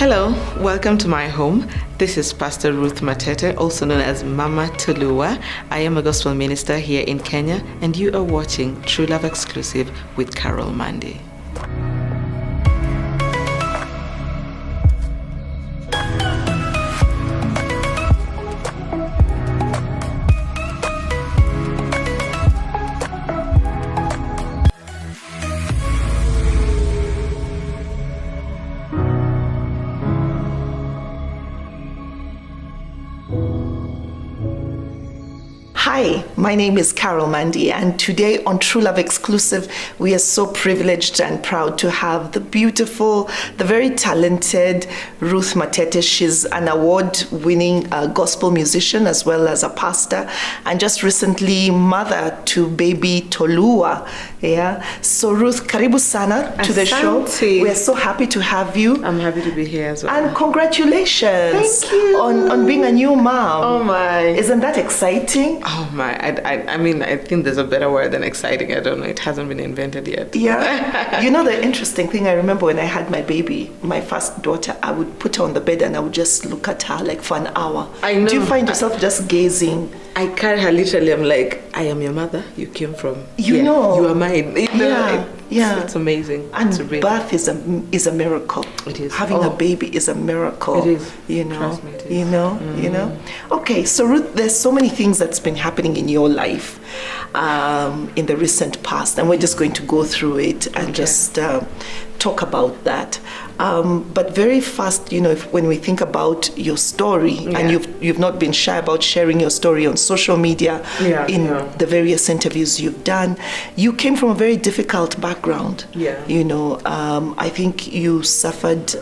Hello, welcome to my home. This is Pastor Ruth Matete, also known as Mama Tulua. I am a gospel minister here in Kenya, and you are watching True Love Exclusive with Carole Mandi. Hi, my name is Carole Mandi, and today on True Love Exclusive, we are so privileged and proud to have the beautiful, the very talented Ruth Matete. She's an award-winning gospel musician as well as a pastor, and just recently mother to baby Tolua. Yeah. So Ruth, karibu sana to the show. We are so happy to have you. I'm happy to be here as well. And congratulations on being a new mom. Oh my. Isn't that exciting? Oh my, I mean, I think there's a better word than exciting. I don't know. It hasn't been invented yet. Yeah. You know, the interesting thing, I remember when I had my baby, my first daughter, I would put her on the bed and I would just look at her like for an hour. I know. Do you find yourself just gazing? I carry her literally. I'm like, I am your mother. You came from. You know. You are mine. You know, Yeah. It's amazing. And birth is a miracle. It is. Having a baby is a miracle. It is. You know. Trust me, it is. You know. You know. Okay, so Ruth, there's so many things that's been happening in your life in the recent past, and we're just going to go through it and just talk about that. But very fast, you know, when we think about your story, and you've not been shy about sharing your story on social media, the various interviews you've done, you came from a very difficult background. Yeah. You know, I think you suffered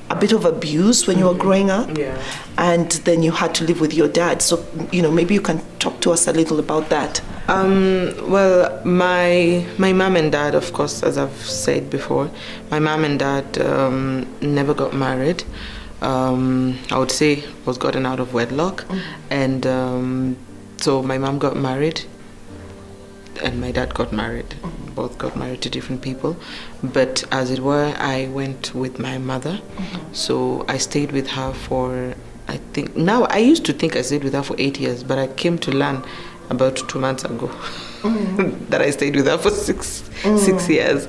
a bit of abuse when you were growing up. Yeah. And then you had to live with your dad. So, you know, maybe you can talk to us a little about that. Well, my mom and dad, of course, as I've said before, my mom and dad never got married. I would say was gotten out of wedlock. And so my mom got married and my dad got married. Both got married to different people. But as it were, I went with my mother. So I stayed with her for, I think, now I used to think I stayed with her for 8 years, but I came to learn about 2 months ago that I stayed with her for six years,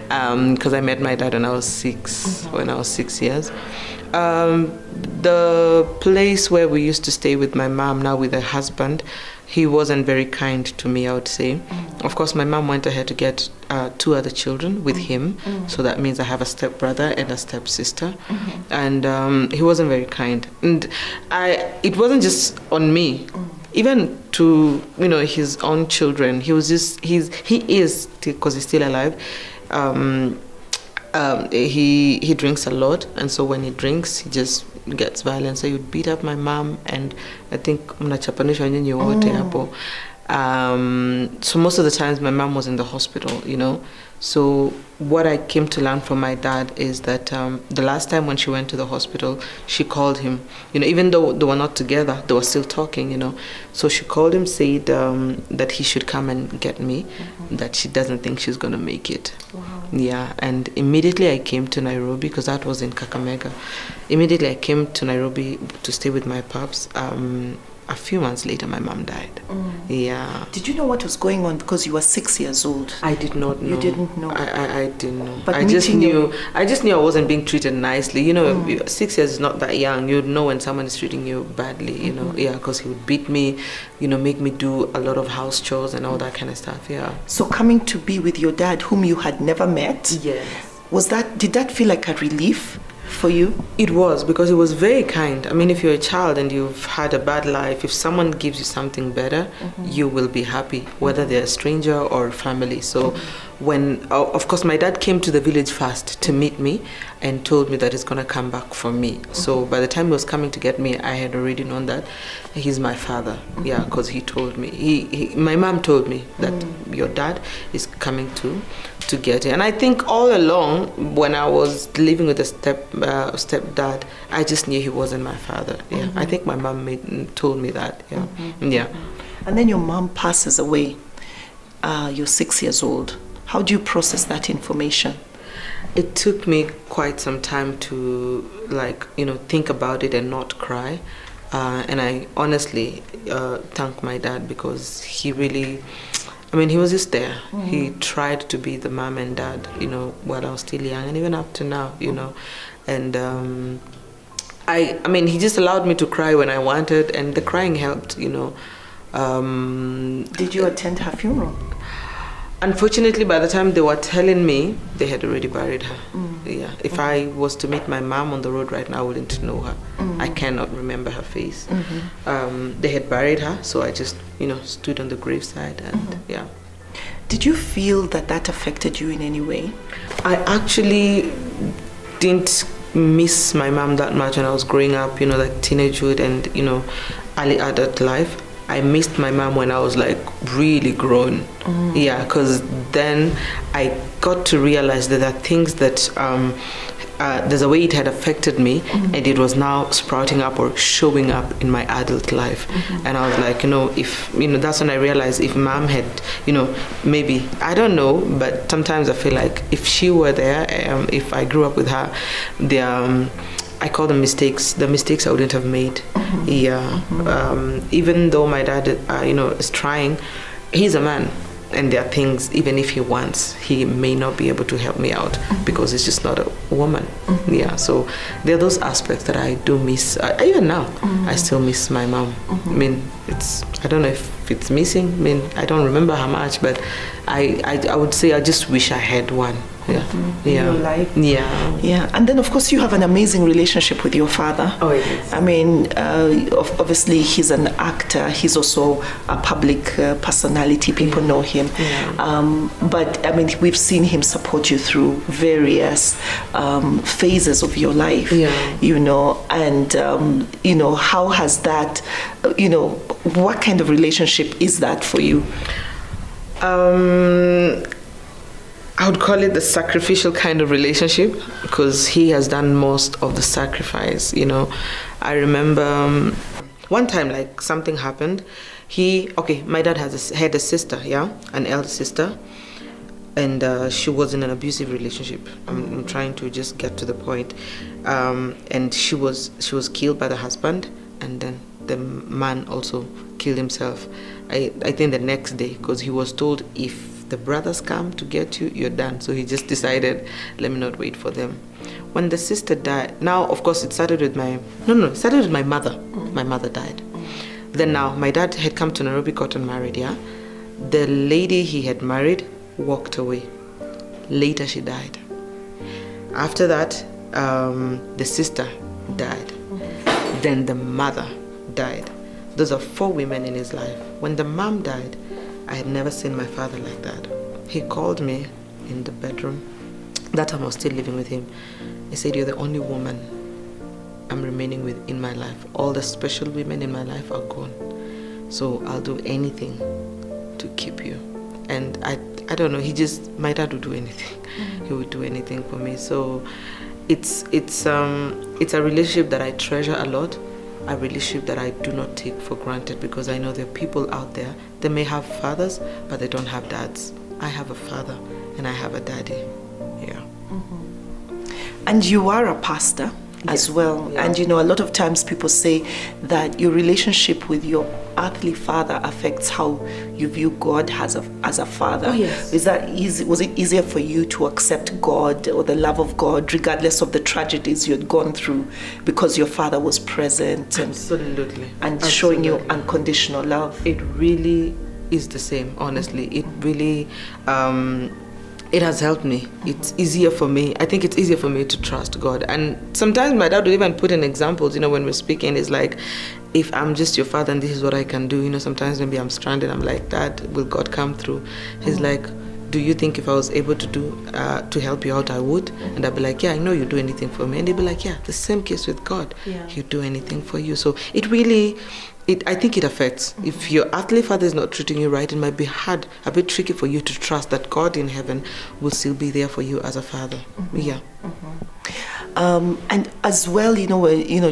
because I met my dad when I was 6 years. The place where we used to stay with my mom, now with her husband, he wasn't very kind to me, I would say. Of course, my mom went ahead to get 2 other children with him. So that means I have a stepbrother and a stepsister. And he wasn't very kind. And it wasn't just on me. Even to, you know, his own children, he is, because he's still alive, he drinks a lot, and so when he drinks, he just gets violent. So he would beat up my mom, and I think mnachapanisha nyinyi wote hapo. So most of the times my mom was in the hospital, you know. So what I came to learn from my dad is that the last time when she went to the hospital, she called him, you know, even though they were not together, they were still talking, you know. So she called him, said that he should come and get me, that she doesn't think she's going to make it. Wow. Yeah, and immediately I came to Nairobi, because that was in Kakamega. Immediately I came to Nairobi to stay with my pops. A few months later, my mom died. Yeah. Did you know what was going on because you were 6 years old? I did not know. You didn't know? I didn't know. But I just knew I wasn't being treated nicely. You know, 6 years is not that young. You'd know when someone is treating you badly, you know. Yeah, because he would beat me, you know, make me do a lot of house chores and all that kind of stuff, yeah. So coming to be with your dad, whom you had never met, yes. Did that feel like a relief for you? It was, because he was very kind. I mean, if you're a child and you've had a bad life, if someone gives you something better, you will be happy, whether they're a stranger or family. So when, of course, my dad came to the village first to meet me and told me that he's going to come back for me. So by the time he was coming to get me, I had already known that he's my father. Yeah, because he told me. My mom told me that your dad is coming to get it. And I think all along, when I was living with a stepdad, I just knew he wasn't my father. Yeah, I think my mom told me that. Yeah, yeah. And then your mom passes away. You're 6 years old. How do you process that information? It took me quite some time to, like, think about it and not cry. And I honestly thank my dad, because he really, he was just there. He tried to be the mom and dad, while I was still young, and even up to now, And he just allowed me to cry when I wanted, and the crying helped, Did you attend her funeral? Unfortunately, by the time they were telling me, they had already buried her. Yeah. If I was to meet my mom on the road right now, I wouldn't know her. I cannot remember her face. They had buried her, so I just, stood on the graveside, and yeah. Did you feel that affected you in any way? I actually didn't miss my mom that much when I was growing up, like teenagehood and, early adult life. I missed my mom when I was like really grown. Yeah, because then I got to realize that there are things that there's a way it had affected me, and it was now sprouting up or showing up in my adult life. And I was like, if that's when I realized if mom had, maybe, I don't know, but sometimes I feel like if she were there, if I grew up with her, I call them mistakes. The mistakes I wouldn't have made. Yeah. Even though my dad, is trying, he's a man, and there are things, even if he wants, he may not be able to help me out because he's just not a woman. Yeah. So there are those aspects that I do miss. Even now, I still miss my mom. I don't know if it's missing. I don't remember how much, but I would say I just wish I had one. Yeah. In your life. Yeah. Yeah. And then, of course, you have an amazing relationship with your father. Oh, it is. Obviously, he's an actor. He's also a public personality. People know him. Yeah. But we've seen him support you through various phases of your life. Yeah. And how has that? What kind of relationship is that for you? I would call it the sacrificial kind of relationship, because he has done most of the sacrifice. I remember one time, like, something happened. My dad had a sister, an elder sister, and she was in an abusive relationship. I'm trying to just get to the point. And she was killed by the husband, and then the man also killed himself. I think the next day, because he was told, if the brothers come to get you, you're done. So he just decided, let me not wait for them. When the sister died, now of course it started with my mother. My mother died. Then now my dad had come to Nairobi, gotten married, yeah. The lady he had married walked away. Later she died. After that, the sister died. Then the mother died. Those are 4 women in his life. When the mom died, I had never seen my father like that. He called me in the bedroom. That time I was still living with him. He said, "You're the only woman I'm remaining with in my life. All the special women in my life are gone. So I'll do anything to keep you." And I don't know, my dad would do anything. He would do anything for me. So it's a relationship that I treasure a lot. A relationship that I do not take for granted, because I know there are people out there, they may have fathers, but they don't have dads. I have a father and I have a daddy. Yeah. And you are a pastor as well. Yeah. And a lot of times people say that your relationship with your earthly father affects how you view God as a father. Oh, yes. Is that easy? Was it easier for you to accept God or the love of God regardless of the tragedies you had gone through, because your father was present and showing you unconditional love? It really is the same, honestly. It really it has helped me. It's easier for me. I think it's easier for me to trust God. And sometimes my dad would even put in examples, when we're speaking, it's like, if I'm just your father and this is what I can do, sometimes maybe I'm stranded, I'm like, Dad, will God come through? He's like, do you think if I was able to to help you out, I would? And I'd be like, yeah, I know you'd do anything for me. And they'd be like, yeah, the same case with God. Yeah. He'd do anything for you. So it really, I think it affects. If your earthly father is not treating you right, it might be hard, a bit tricky for you to trust that God in heaven will still be there for you as a father. Yeah. And as well,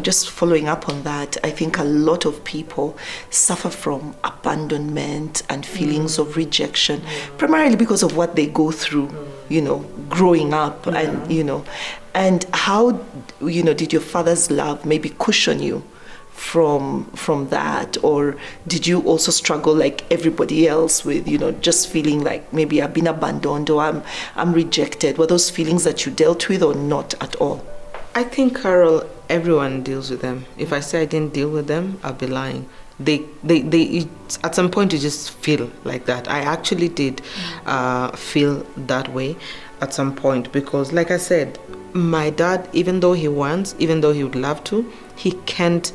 just following up on that, I think a lot of people suffer from abandonment and feelings of rejection, primarily because of what they go through, growing up, and how, did your father's love maybe cushion you from that, or did you also struggle like everybody else with just feeling like maybe I've been abandoned or I'm rejected? Were those feelings that you dealt with or not at all? I think, Carole, everyone deals with them. If I say I didn't deal with them, I'll be lying. They at some point you just feel like that. I actually did feel that way at some point, because like I said, my dad, even though he would love to, he cannot,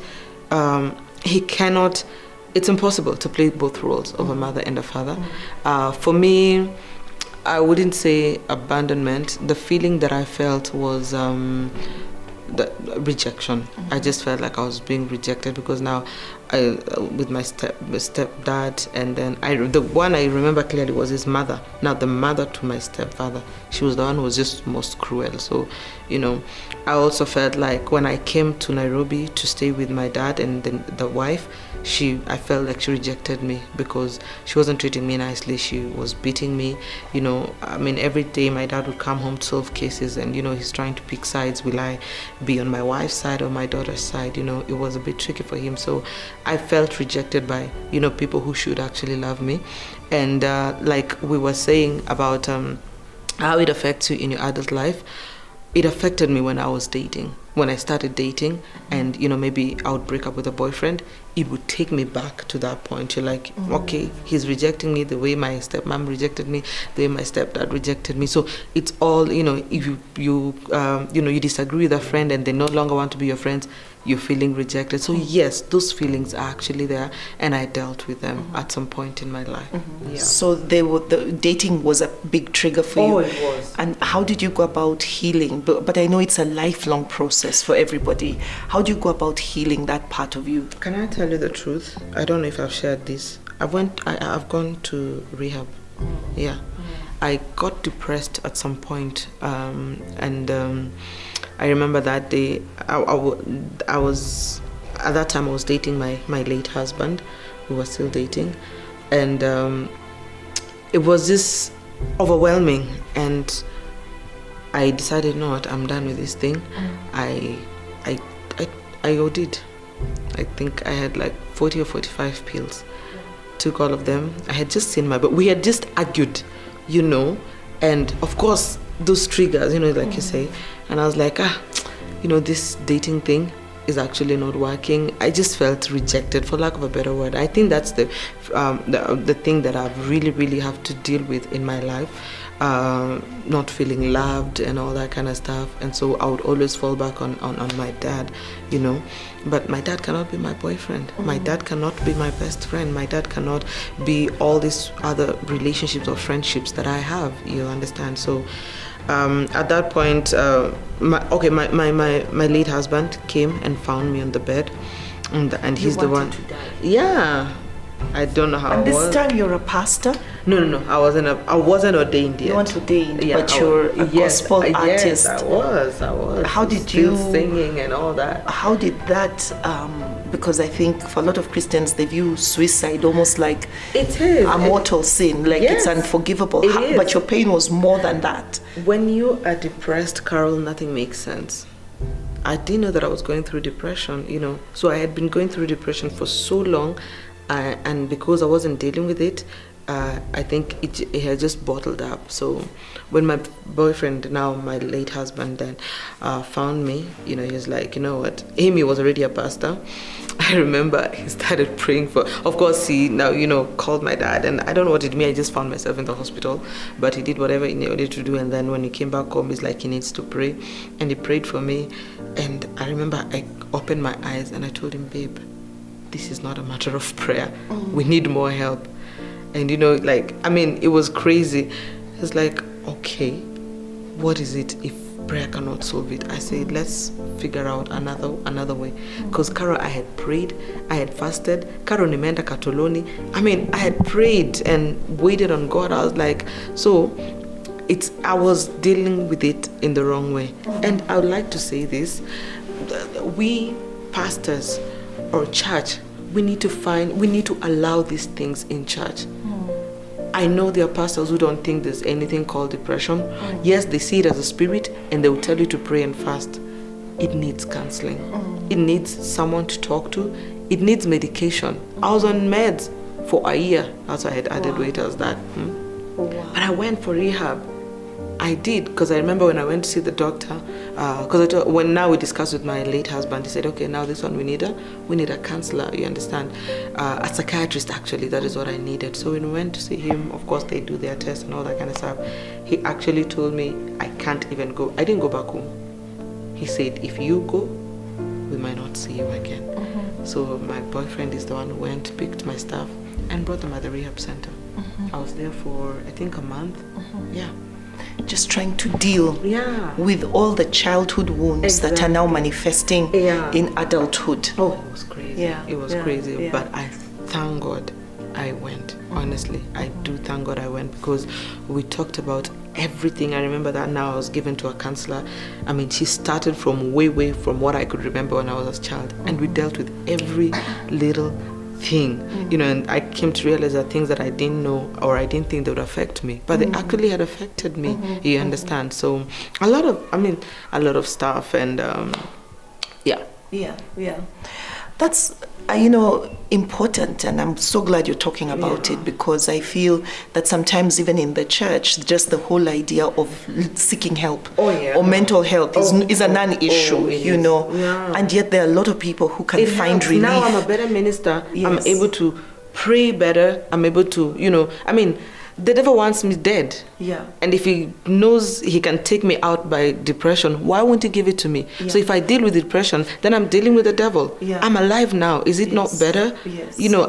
it's impossible to play both roles of a mother and a father. For me, I wouldn't say abandonment. The feeling that I felt was the rejection. I just felt like I was being rejected, because now with my stepdad, and then the one I remember clearly was his mother. Now the mother to my stepfather, she was the one who was just most cruel. So I also felt like when I came to Nairobi to stay with my dad and then the wife, I felt like she rejected me because she wasn't treating me nicely. She was beating me. Every day my dad would come home to solve cases, and he's trying to pick sides. Will I be on my wife's side or my daughter's side? It was a bit tricky for him. So I felt rejected by people who should actually love me. And like we were saying about how it affects you in your adult life, it affected me when I was dating. When I started dating, and maybe I would break up with a boyfriend, it would take me back to that point. You're like, okay, he's rejecting me the way my stepmom rejected me, the way my stepdad rejected me. So it's all, if you disagree with a friend and they no longer want to be your friends, you're feeling rejected. So yes, those feelings are actually there, and I dealt with them at some point in my life. Yeah. So the dating was a big trigger for you. Oh, it was. And how did you go about healing? But I know it's a lifelong process for everybody. How do you go about healing that part of you? Can I tell you the truth? I don't know if I've shared this. I've gone to rehab. Yeah. I got depressed at some point, and I remember that day. I was at that time I was dating my late husband. We were still dating, and it was just overwhelming. And I decided, no, I'm done with this thing. I OD'd. I think I had like 40 or 45 pills. Took all of them. I had just seen but we had just argued, and of course those triggers, like you say, and I was like, this dating thing is actually not working. I just felt rejected, for lack of a better word. I think that's the thing that I've really, really have to deal with in my life. Not feeling loved and all that kind of stuff. And so I would always fall back on my dad, But my dad cannot be my boyfriend. My dad cannot be my best friend. My dad cannot be all these other relationships or friendships that I have, you understand? So at that point, my late husband came and found me on the bed. And he's the one. To die. Yeah. I don't know how. And this time you're a pastor? No. I wasn't ordained yet. You weren't ordained, yeah, but you're a gospel artist. Yes, I was. How did still you singing and all that? How did that? Because I think for a lot of Christians they view suicide almost like it is a mortal sin, like yes, it's unforgivable. it is. But your pain was more than that. When you are depressed, Carole, nothing makes sense. I didn't know that I was going through depression, So I had been going through depression for so long. And because I wasn't dealing with it, I think it had just bottled up. So when my boyfriend, now my late husband, then found me, he was like, you know what? Amy was already a pastor. I remember he started praying for, of course he now, called my dad, and I don't know what it meant. I just found myself in the hospital, but he did whatever he needed to do. And then when he came back home, he's like, he needs to pray. And he prayed for me. And I remember I opened my eyes and I told him, babe, this is not a matter of prayer. We need more help. And it was crazy. It's like, okay, what is it if prayer cannot solve it? I said, let's figure out another way. Because Carole, I had prayed, I had fasted. Carole nimeenda katoloni. I had prayed and waited on God. I was like, so I was dealing with it in the wrong way. And I would like to say this, we pastors or church, we need to allow these things in church. I know there are pastors who don't think there's anything called depression. Yes, they see it as a spirit and they will tell you to pray and fast. It needs counseling. It needs someone to talk to. It needs medication. I was on meds for a year after I had added weight. I was that. But I went for rehab. I did, because I remember when I went to see the doctor, because when now we discussed with my late husband, he said, okay, now this one we need a counselor, you understand, a psychiatrist actually, that is what I needed. So when we went to see him, of course they do their tests and all that kind of stuff, he actually told me I can't even go. I didn't go back home. He said, if you go, we might not see you again. So my boyfriend is the one who went, picked my stuff and brought them at the rehab center. I was there for I think a month. Yeah. Just trying to deal with all the childhood wounds that are now manifesting in adulthood. Oh, it was crazy. It was crazy. But I thank God I went. Honestly, I do thank God I went, because we talked about everything. I remember that now I was given to a counselor. I mean, she started from way from what I could remember when I was a child. And we dealt with every little thing, and I came to realize that things that I didn't know or I didn't think they would affect me, but they actually had affected me. You understand? So a lot of stuff, and that's important, and I'm so glad you're talking about it, because I feel that sometimes even in the church, just the whole idea of seeking help or mental health is a non-issue, and yet there are a lot of people who can find relief. Now I'm a better minister. I'm able to pray better. I'm able to, the devil wants me dead. And if he knows he can take me out by depression, why won't he give it to me? So if I deal with depression, then I'm dealing with the devil. I'm alive now. Is it not better?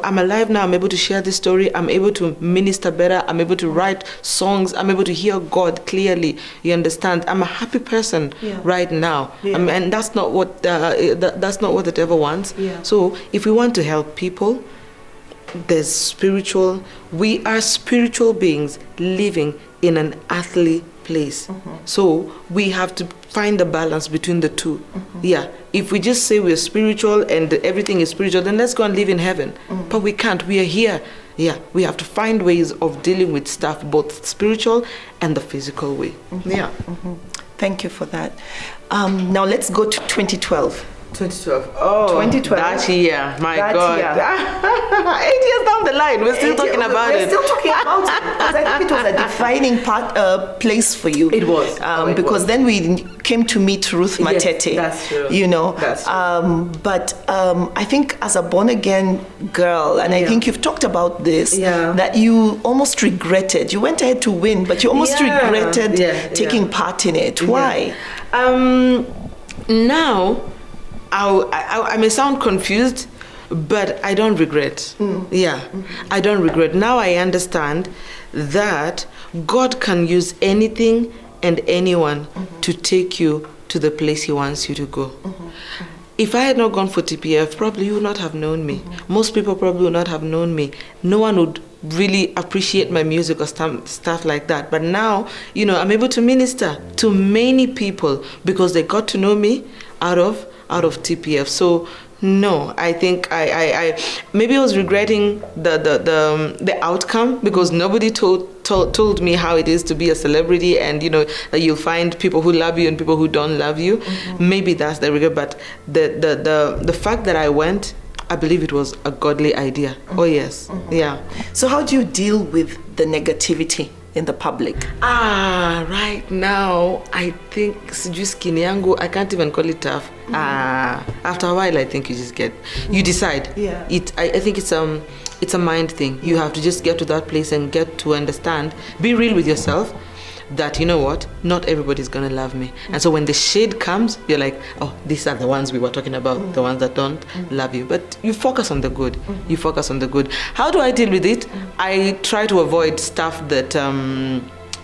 I'm alive now. I'm able to share this story. I'm able to minister better. I'm able to write songs. I'm able to hear God clearly. You understand? I'm a happy person right now. And that's not what the devil wants. So if we want to help people, we are spiritual beings living in an earthly place. So we have to find the balance between the two. If we just say we're spiritual and everything is spiritual, then let's go and live in heaven. But we can't. We are here. We have to find ways of dealing with stuff, both spiritual and the physical way. Thank you for that. Now let's go to 2012. 2012. Oh, 2012. That year, my God. Year. 8 years down the line, we're still talking about it. We're still talking about it, because I think it was a defining place for you. It was. Because then we came to meet Ruth Matete. That's true. That's true. But I think as a born-again girl, and I think you've talked about this, that you almost regretted. You went ahead to win, but you almost regretted taking part in it. Why? Now, I may sound confused, but I don't regret. I don't regret. Now I understand that God can use anything and anyone to take you to the place he wants you to go. If I had not gone for TPF, probably you would not have known me. Most people probably would not have known me. No one would really appreciate my music or stuff like that. But now, I'm able to minister to many people because they got to know me out of TPF. So no, I think I maybe I was regretting the outcome, because nobody told me how it is to be a celebrity, and that you'll find people who love you and people who don't love you. Maybe that's the regret, but the fact that I went, I believe it was a godly idea. Oh yes. So how do you deal with the negativity in the public? Right now, I think skin yangu, I can't even call it tough. After a while, I think you decide. I think it's a mind thing. You have to just get to that place and get to understand, be real with yourself, that not everybody's gonna love me. And so when the shade comes, you're like, oh, these are the ones we were talking about, the ones that don't love you. But you focus on the good. You focus on the good. How do I deal with it? I try to avoid stuff that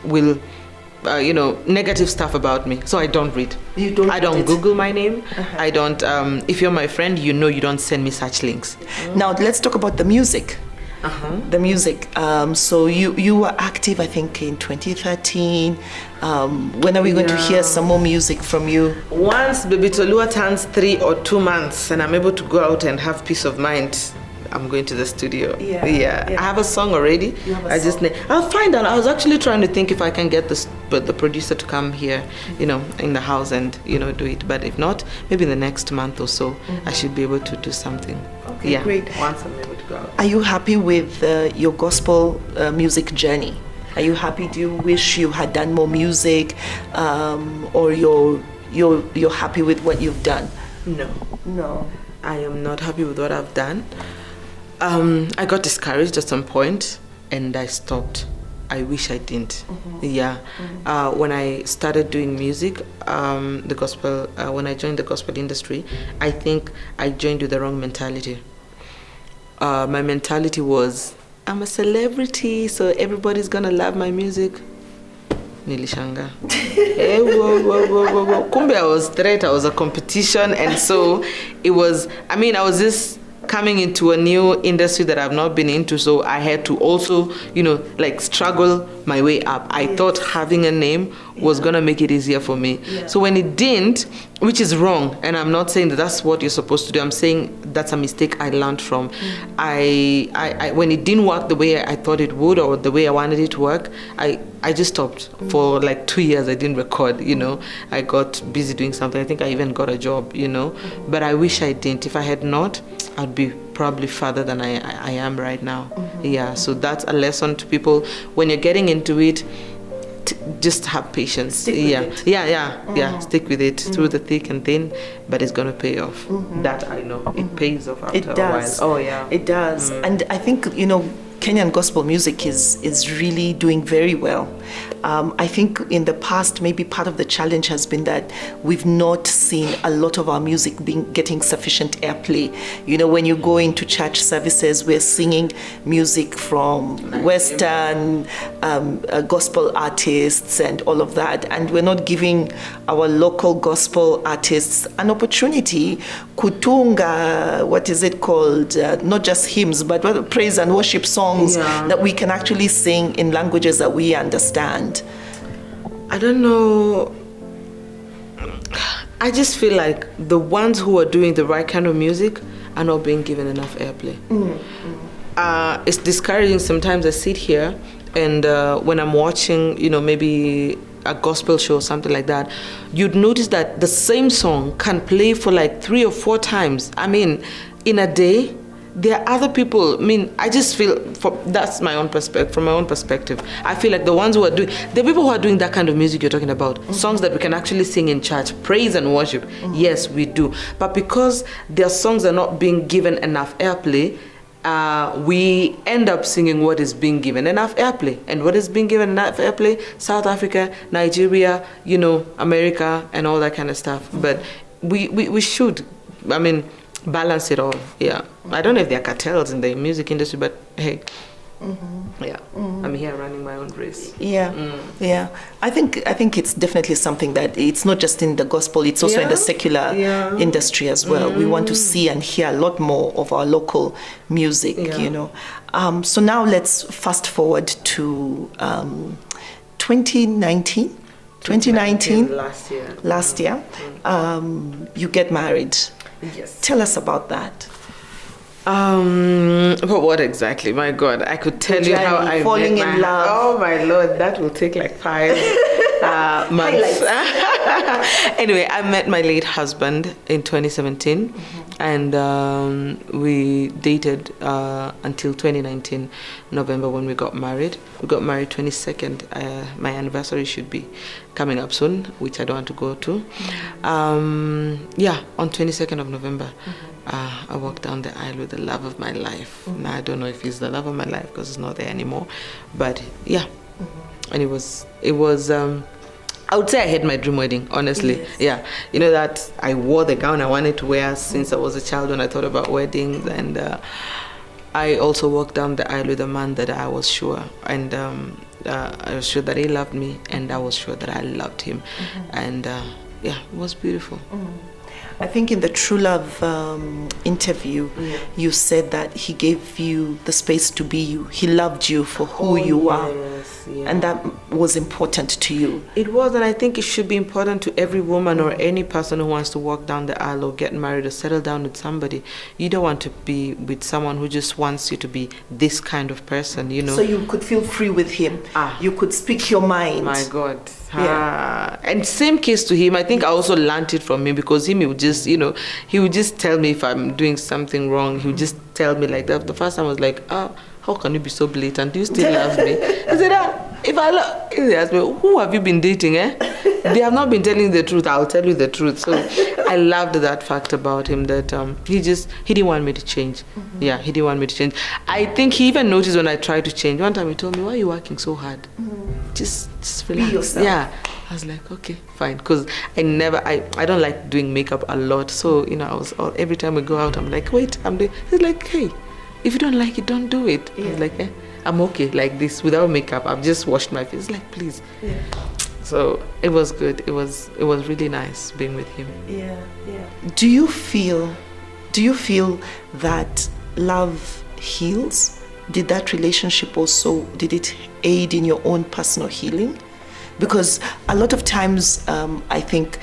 will negative stuff about me. So I don't read. I don't Google my name. I don't if you're my friend, you don't send me such links. Now let's talk about the music. the music. So you were active, I think, in 2013. When are we going to hear some more music from you? Once baby Tolua turns 3 or 2 months and I'm able to go out and have peace of mind, I'm going to the studio. Yeah. I have a song already. I'll find out. I was actually trying to think if I can get the producer to come here, in the house and, do it. But if not, maybe in the next month or so, I should be able to do something. Okay, great. Once I'm able to go out. Are you happy with your gospel music journey? Are you happy? Do you wish you had done more music, or you're happy with what you've done? No. I am not happy with what I've done. I got discouraged at some point and I stopped. I wish I didn't. When I started doing music, the gospel, when I joined the gospel industry, I think I joined with the wrong mentality. My mentality was, I'm a celebrity, so everybody's gonna love my music. Nilishanga. Kumbe, I was straight, I was a competition, and so it was, I was just coming into a new industry that I've not been into, so I had to also, struggle my way up. I thought having a name was gonna make it easier for me. So when it didn't, which is wrong, and I'm not saying that that's what you're supposed to do, I'm saying that's a mistake I learned from. I when it didn't work the way I thought it would or the way I wanted it to work, I just stopped. For like 2 years I didn't record, I got busy doing something. I think I even got a job, but I wish I didn't. If I had not, I'd be probably further than I am right now. So that's a lesson to people. When you're getting into it, just have patience. Stick with it. Stick with it through the thick and thin, but it's gonna pay off. That I know. It pays off after a while. Oh yeah, it does. And I think Kenyan gospel music is really doing very well. I think in the past, maybe part of the challenge has been that we've not seen a lot of our music getting sufficient airplay. When you go into church services, we're singing music from Western gospel artists and all of that, and we're not giving our local gospel artists an opportunity kutunga, what is it called? Not just hymns, but praise and worship songs that we can actually sing in languages that we understand. I don't know. I just feel like the ones who are doing the right kind of music are not being given enough airplay. It's discouraging. Sometimes I sit here and when I'm watching, maybe a gospel show or something like that, you'd notice that the same song can play for like 3 or 4 times. In a day. There are other people. I just feel, that's my own perspective. From my own perspective, I feel like the ones who are doing, the people who are doing that kind of music you're talking about, songs that we can actually sing in church, praise and worship. Yes, we do. But because their songs are not being given enough airplay, we end up singing what is being given enough airplay. And what is being given enough airplay? South Africa, Nigeria, America, and all that kind of stuff. But we should, balance it all. I don't know if there are cartels in the music industry, but hey, I'm here running my own race. I think it's definitely something that it's not just in the gospel, it's also in the secular industry as well. We want to see and hear a lot more of our local music. So now let's fast forward to 2019 last year. You get married. Yes. Tell us about that. But what exactly? My God, I could tell you how I falling in love. Oh my Lord, that will take like 5 months. Anyway, I met my late husband in 2017, and we dated until 2019 November when we got married. We got married 22nd. My anniversary should be coming up soon, which I don't want to go to. On 22nd of November. I walked down the aisle with the love of my life. Now I don't know if he's the love of my life because it's not there anymore, but and it was I would say I had my dream wedding, honestly. Yes. That I wore the gown I wanted to wear since I was a child when I thought about weddings, and I also walked down the aisle with a man that I was sure, and I was sure that he loved me, and I was sure that I loved him, and it was beautiful. I think in the True Love interview, you said that he gave you the space to be you. He loved you for who you are. Yeah. And that was important to you. It was, and I think it should be important to every woman or any person who wants to walk down the aisle or get married or settle down with somebody. You don't want to be with someone who just wants you to be this kind of person, you know. So you could feel free with him. You could speak your mind. My God. And same case to him. I think I also learned it from him, because he would just, you know, he would just tell me if I'm doing something wrong. He would just tell me like that. The first time I was like, how can you be so blatant? Do you still love me? I said, if I love, he asked me, who have you been dating, They have not been telling the truth. I'll tell you the truth. So I loved that fact about him, that he didn't want me to change. Yeah, he didn't want me to change. I think he even noticed when I tried to change. One time he told me, why are you working so hard? Just relax. Be yourself. Yeah. I was like, okay, fine. Because I don't like doing makeup a lot. So, you know, every time we go out, I'm like, wait, he's like, hey, if you don't like it, don't do it. I was like, I'm okay like this without makeup. I've just washed my face. Like, please. Yeah. So it was good. It was really nice being with him. Yeah. Do you feel that love heals? Did that relationship also, did it aid in your own personal healing? Because a lot of times, I think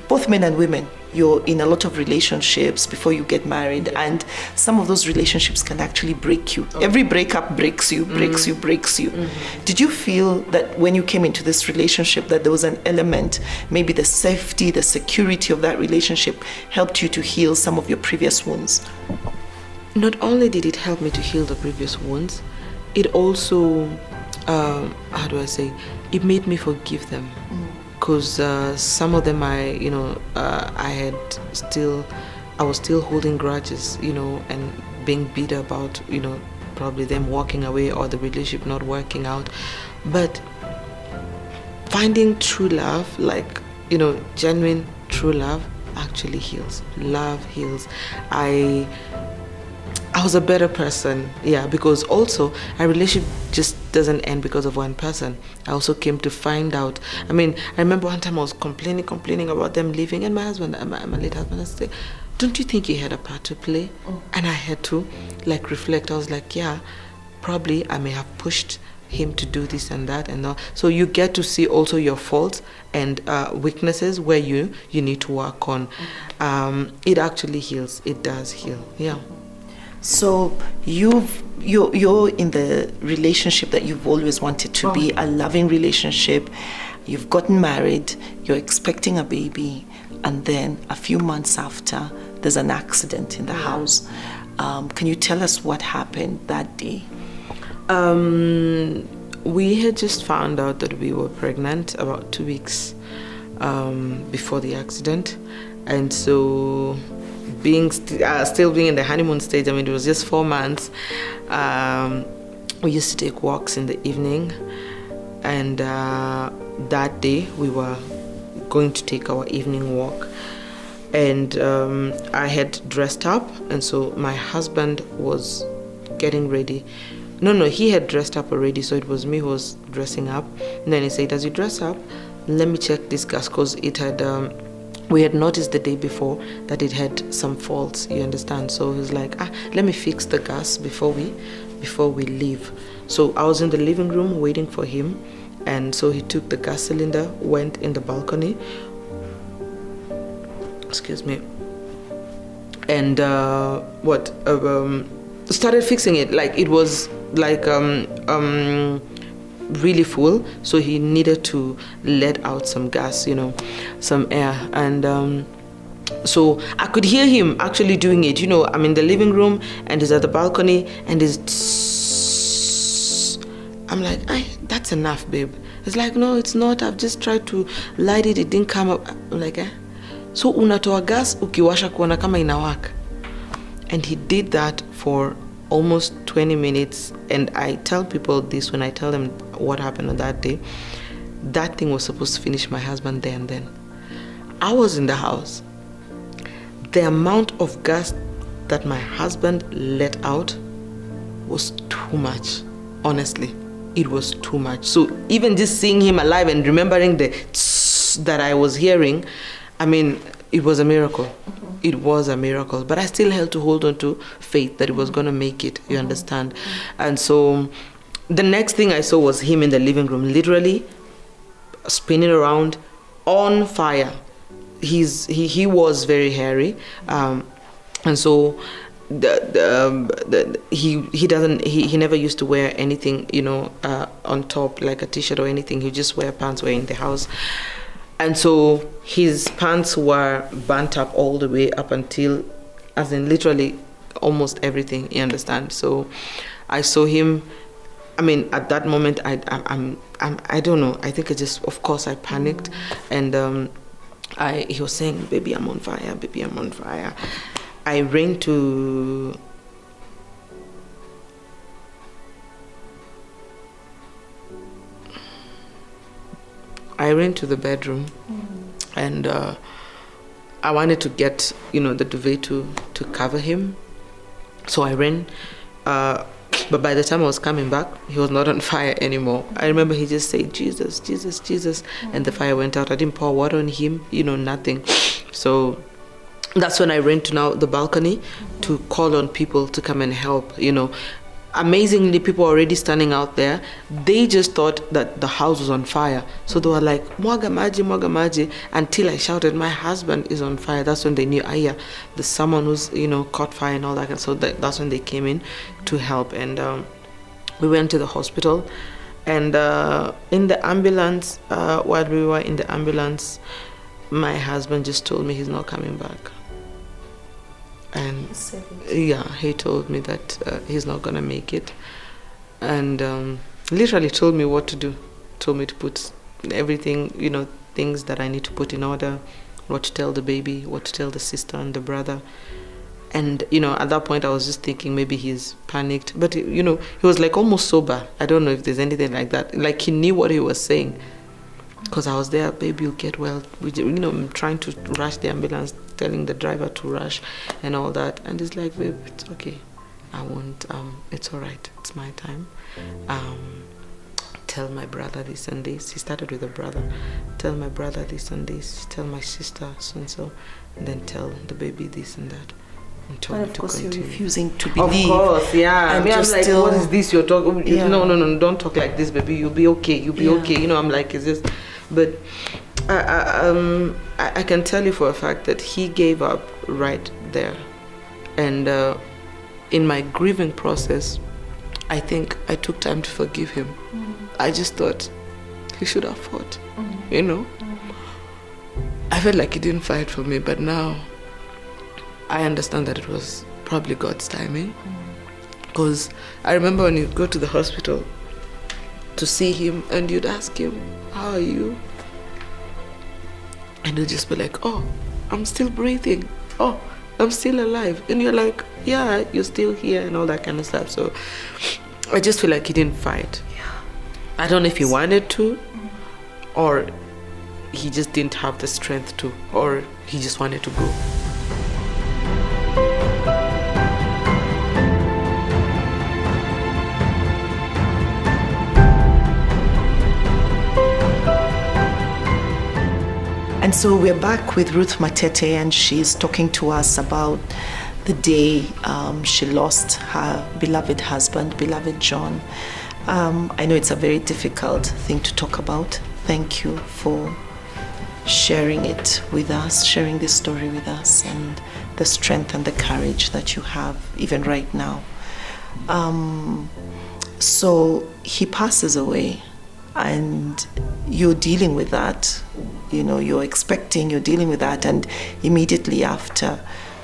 both men and women, you're in a lot of relationships before you get married, and some of those relationships can actually break you. Every breakup breaks you. Did you feel that when you came into this relationship that there was an element, maybe the safety, the security of that relationship helped you to heal some of your previous wounds? Not only did it help me to heal the previous wounds, it also, how do I say, it made me forgive them. Because some of them I was still holding grudges, you know, and being bitter about, you know, probably them walking away or the relationship not working out. But finding true love, like, you know, genuine true love actually heals. Love heals. I was a better person, because also a relationship just doesn't end because of one person. I also came to find out, I remember one time I was complaining about them leaving, and my husband, my late husband, I said, don't you think he had a part to play? And I had to reflect. I was like, probably I may have pushed him to do this and that and all. So you get to see also your faults and weaknesses where you need to work on. It actually heals. It does heal. Yeah. So you're in the relationship that you've always wanted to be, a loving relationship. You've gotten married, you're expecting a baby, and then a few months after, there's an accident in the house. Can you tell us what happened that day? We had just found out that we were pregnant about 2 weeks before the accident, and so still being in the honeymoon stage, it was just 4 months. We used to take walks in the evening, and that day we were going to take our evening walk, and I had dressed up, and so my husband was getting ready. No, he had dressed up already, so it was me who was dressing up. And then he said, as you dress up, let me check this gas, because it had we had noticed the day before that it had some faults, you understand? So he was like, let me fix the gas before we leave. So I was in the living room waiting for him, and so he took the gas cylinder, went in the balcony, and started fixing it. Like, it was like really full, so he needed to let out some gas, some air, and so I could hear him actually doing it. I'm in the living room and he's at the balcony and I'm like, that's enough, babe. It's like, no, it's not. I've just tried to light it. It didn't come up. I'm like, so unatoa gas ukiwasha kuona kama inawaka. And he did that for almost 20 minutes. And I tell people this when I tell them what happened on that day. That thing was supposed to finish my husband there and then. I was in the house. The amount of gas that my husband let out was too much. Honestly, it was too much. So even just seeing him alive and remembering the tss that I was hearing, it was a miracle. It was a miracle. But I still had to hold on to faith that it was going to make it, you understand? And so the next thing I saw was him in the living room, literally spinning around on fire. He was very hairy. And so he never used to wear anything, on top, like a t-shirt or anything. He just wear pants when in the house. And so his pants were burnt up all the way up until, as in literally almost everything, you understand? So I saw him. I mean, at that moment, I don't know. I think of course, I panicked, and he was saying, "Baby, I'm on fire. Baby, I'm on fire." I ran to the bedroom, and I wanted to get, the duvet to cover him. So I ran, but by the time I was coming back, he was not on fire anymore. I remember he just said, "Jesus, Jesus, Jesus," and the fire went out. I didn't pour water on him, nothing. So that's when I ran to the balcony to call on people to come and help, Amazingly, people were already standing out there. They just thought that the house was on fire. So they were like, "Mwaga maji, mwaga maji," until I shouted, "My husband is on fire." That's when they knew, there's someone who's, caught fire and all that. And so that's when they came in to help. And we went to the hospital. And in the ambulance, while we were in the ambulance, my husband just told me he's not coming back. And he told me that he's not gonna make it, and literally told me what to do. Told me to put everything, things that I need to put in order, what to tell the baby, what to tell the sister and the brother. And at that point I was just thinking maybe he's panicked, but he was like almost sober. I don't know if there's anything like that. Like he knew what he was saying. Because I was there, "Baby, you'll get well." I'm trying to rush the ambulance, telling the driver to rush and all that. And he's like, "Babe, it's okay. I won't, it's all right. It's my time. Tell my brother this and this." He started with the brother. "Tell my brother this and this. Tell my sister so and so. And then tell the baby this and that." But of course you're refusing to believe. Of course, yeah. And I'm like, still, "What is this you're talking?" Yeah. No, don't talk like this, baby. You'll be okay. You'll be okay. I'm like, is this? But I can tell you for a fact that he gave up right there. And in my grieving process, I think I took time to forgive him. I just thought he should have fought, I felt like he didn't fight for me, but now I understand that it was probably God's timing. Because I remember when you go to the hospital to see him and you'd ask him, "How are you?" And he'd just be like, "Oh, I'm still breathing. Oh, I'm still alive." And you're like, "Yeah, you're still here," and all that kind of stuff. So I just feel like he didn't fight. I don't know if he wanted to, or he just didn't have the strength to, or he just wanted to go. And so we're back with Ruth Matete, and she's talking to us about the day she lost her beloved husband, beloved John. I know it's a very difficult thing to talk about. Thank you for sharing it with us, sharing this story with us, and the strength and the courage that you have even right now. So he passes away, and you're dealing with that. You're dealing with that, and immediately after,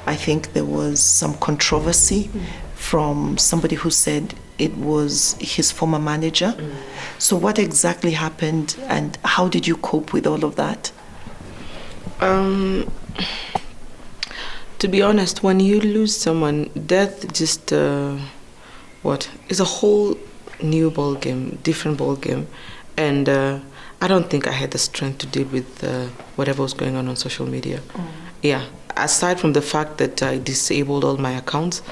I think there was some controversy from somebody who said it was his former manager. So what exactly happened, and how did you cope with all of that? To be honest, when you lose someone, death just is a whole new ball game, different ball game, and I don't think I had the strength to deal with whatever was going on social media. Yeah, aside from the fact that I disabled all my accounts,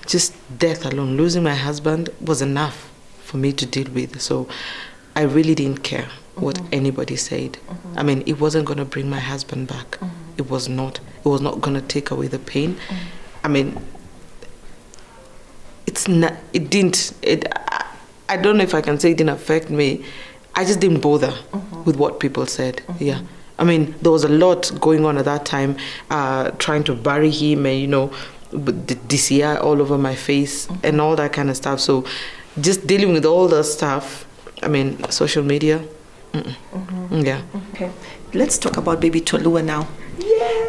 just death alone, losing my husband was enough for me to deal with. So I really didn't care what anybody said. I mean, it wasn't going to bring my husband back. it was not going to take away the pain. I mean, I don't know if I can say it didn't affect me. I just didn't bother with what people said. Yeah. I mean, there was a lot going on at that time, trying to bury him and, with the DCI all over my face and all that kind of stuff. So just dealing with all the stuff, I mean, social media, yeah. Okay. Let's talk about baby Tolua now.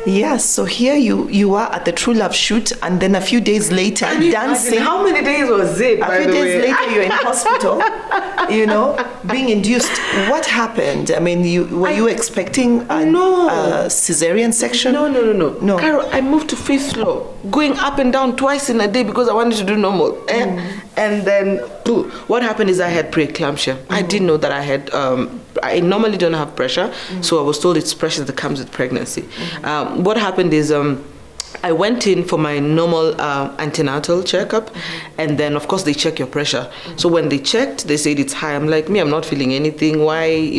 Yes, so here you are at the True Love shoot, and then a few days later, dancing. How many days was it? A few days later, you're in hospital, being induced. What happened? I mean, were you expecting a cesarean section? No. Carole, I moved to 5th floor, going up and down twice in a day because I wanted to do normal. And then, what happened is I had preeclampsia. I didn't know that I had. I normally don't have pressure, so I was told it's pressure that comes with pregnancy. What happened is I went in for my normal antenatal checkup, and then of course they check your pressure. So when they checked, they said it's high. I'm like, I'm not feeling anything. Why,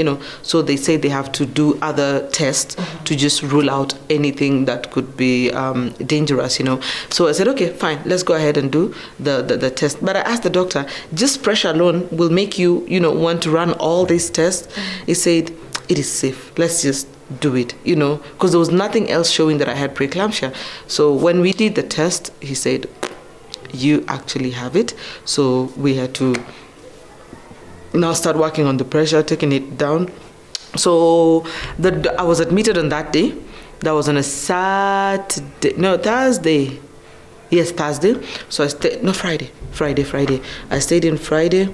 So they say they have to do other tests to just rule out anything that could be dangerous, So I said, okay, fine, let's go ahead and do the test. But I asked the doctor, just pressure alone will make you, want to run all these tests. He said, it is safe. Let's just do it, because there was nothing else showing that I had preeclampsia. So when we did the test, he said, you actually have it. So we had to now start working on the pressure, taking it down. So I was admitted on that day. That was on a Thursday. Yes, Thursday. So I stayed, Friday. I stayed in Friday.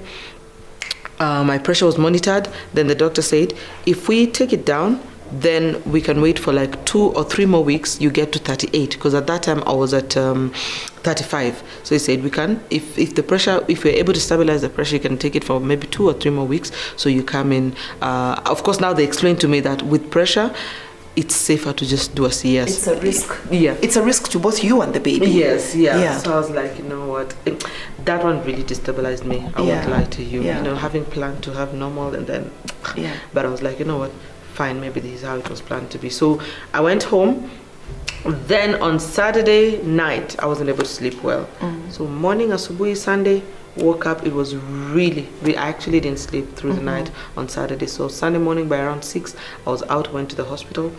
My pressure was monitored. Then the doctor said, if we take it down, then we can wait for like 2 or 3 more weeks, you get to 38. Because at that time I was at 35. So he said, we can, if we're able to stabilize the pressure, you can take it for maybe 2 or 3 more weeks. So you come in. Of course, now they explained to me that with pressure, it's safer to just do a CS. It's a risk. Yeah. It's a risk to both you and the baby. Yes, yeah. So I was like, you know what? That one really destabilized me. I won't lie to you. Having planned to have normal and then... But I was like, you know what? Fine, maybe this is how it was planned to be. So I went home. Then on Saturday night, I wasn't able to sleep well. So morning, asubuhi, Sunday, woke up. It was really, I actually didn't sleep through the night on Saturday. So Sunday morning by around 6, I was out, went to the hospital.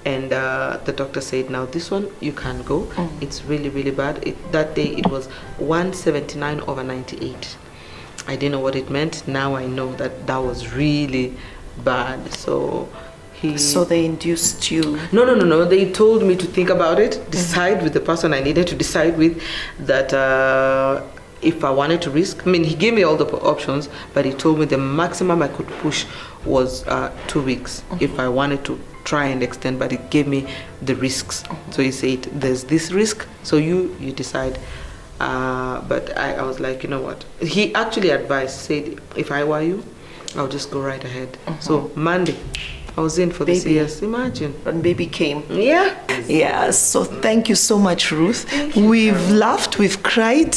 And the doctor said, now this one, you can't go. It's really, really bad. That day, it was 179/98. I didn't know what it meant. Now I know that was really bad. So they induced you? No. They told me to think about it, decide with the person I needed to decide with, that if I wanted to risk. I mean, he gave me all the options, but he told me the maximum I could push was 2 weeks if I wanted to try and extend, but it gave me the risks. So he said, there's this risk, so you decide. But I was like, you know what? He actually said, if I were you, I'll just go right ahead. So Monday, I was in for the CS. Imagine. And baby came. Yeah. Yeah. So thank you so much, Ruth. We've laughed, we've cried,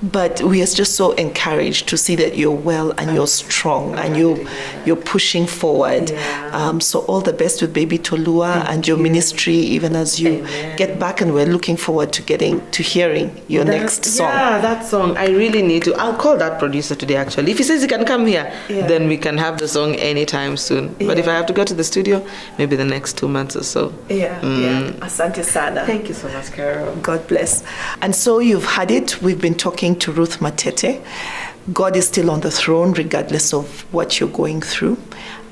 but we are just so encouraged to see that you're well and you're strong and you're pushing forward. So all the best with baby Tolua and your ministry, even as you get back, and we're looking forward to hearing your next song. Yeah, that song. I really need to. I'll call that producer today, actually. If he says he can come here, then we can have the song anytime soon. But if I have to go to the studio, maybe the next 2 months or so. Asante sana. Thank you so much, Carole. God bless. And so you've had it. We've been talking to Ruth Matete. God is still on the throne regardless of what you're going through.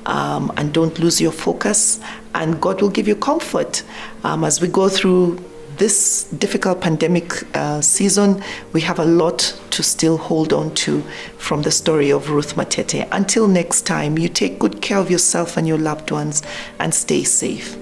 And don't lose your focus, and God will give you comfort. As we go through this difficult pandemic season, we have a lot to still hold on to from the story of Ruth Matete. Until next time, you take good care of yourself and your loved ones, and stay safe.